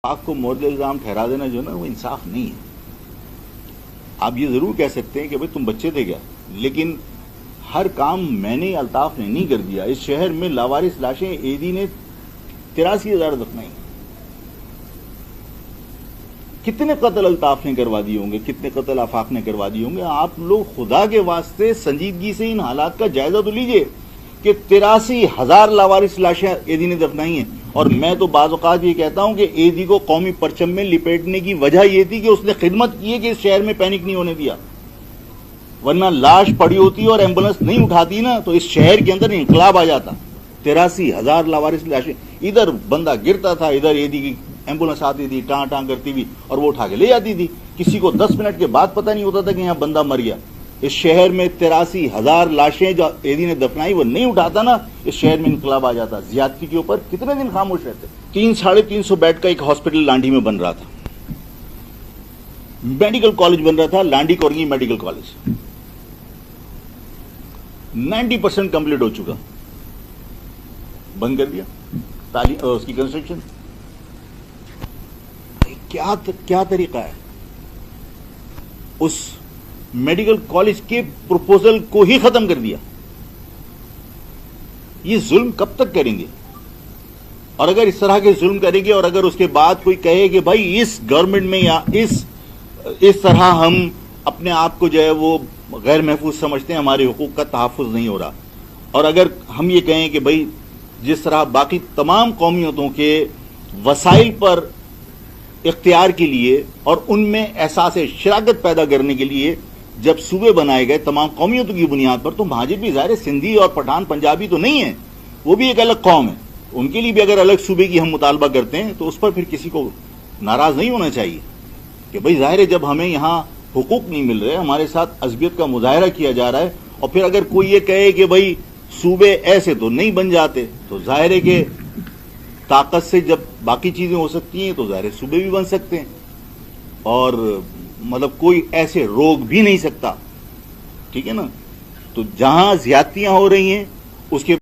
آپ کو مورد الزام ٹھہرا دینا جو ہے نا وہ انصاف نہیں ہے. آپ یہ ضرور کہہ سکتے ہیں کہ بھئی تم بچے تھے کیا، لیکن ہر کام میں نے الطاف نے نہیں کر دیا. اس شہر میں لاوارث لاشیں ایدی نے 83,000 دفنائی. کتنے قتل الطاف نے کروا دیے ہوں گے، کتنے قتل آفاق نے کروا دیے ہوں گے. آپ لوگ خدا کے واسطے سنجیدگی سے ان حالات کا جائزہ تو لیجئے کہ 83,000 لاوارث لاشیں ایدی نے دفنائی ہیں. اور میں تو بعض اوقات یہ کہتا ہوں کہ ایدی کو قومی پرچم میں لپیٹنے کی وجہ یہ تھی کہ اس نے خدمت کی ہے کہ اس شہر میں پینک نہیں ہونے دیا، ورنہ لاش پڑی ہوتی اور ایمبولنس نہیں اٹھاتی نا تو اس شہر کے اندر انقلاب آ جاتا. 83,000 لاوارث لاشیں، ادھر بندہ گرتا تھا، ادھر ایدی کی ایمبولنس آتی تھی ٹاں ٹاں کرتی ہوئی اور وہ اٹھا کے لے جاتی تھی. کسی کو 10 منٹ کے بعد پتہ نہیں ہوتا تھا کہ یہاں بندہ مر گیا. اس شہر میں 83,000 لاشیں جو ایدی نے دفنائی وہ نہیں اٹھاتا نا، اس شہر میں انقلاب آ جاتا. زیادتی کے اوپر کتنے دن خاموش رہتے. 300-350 بیڈ کا ایک ہاسپٹل لانڈی میں بن رہا تھا، میڈیکل کالج بن رہا تھا، Landhi Korangi medical college 90% complete ہو چکا، بند کر دیا تعلیم اس کی کنسٹرکشن. کیا طریقہ ہے؟ اس میڈیکل کالج کے پروپوزل کو ہی ختم کر دیا. یہ ظلم کب تک کریں گے؟ اور اگر اس طرح کے ظلم کریں گے اور اگر اس کے بعد کوئی کہے کہ بھائی اس گورنمنٹ میں یا اس طرح ہم اپنے آپ کو جو ہے وہ غیر محفوظ سمجھتے ہیں، ہمارے حقوق کا تحفظ نہیں ہو رہا، اور اگر ہم یہ کہیں کہ بھائی جس طرح باقی تمام قومیتوں کے وسائل پر اختیار کے لیے اور ان میں احساس شراکت پیدا کرنے کے لیے جب صوبے بنائے گئے تمام قومیتوں کی بنیاد پر، تو مہاجر بھی ظاہر سندھی اور پٹھان پنجابی تو نہیں ہیں، وہ بھی ایک الگ قوم ہے. ان کے لیے بھی اگر الگ صوبے کی ہم مطالبہ کرتے ہیں تو اس پر پھر کسی کو ناراض نہیں ہونا چاہیے کہ بھئی ظاہر ہے جب ہمیں یہاں حقوق نہیں مل رہے، ہمارے ساتھ عصبیت کا مظاہرہ کیا جا رہا ہے، اور پھر اگر کوئی یہ کہے کہ بھئی صوبے ایسے تو نہیں بن جاتے، تو ظاہر ہے کہ طاقت سے جب باقی چیزیں ہو سکتی ہیں تو ظاہر صوبے بھی بن سکتے ہیں، اور مطلب کوئی ایسے روک بھی نہیں سکتا. ٹھیک ہے نا؟ تو جہاں زیادتیاں ہو رہی ہیں اس کے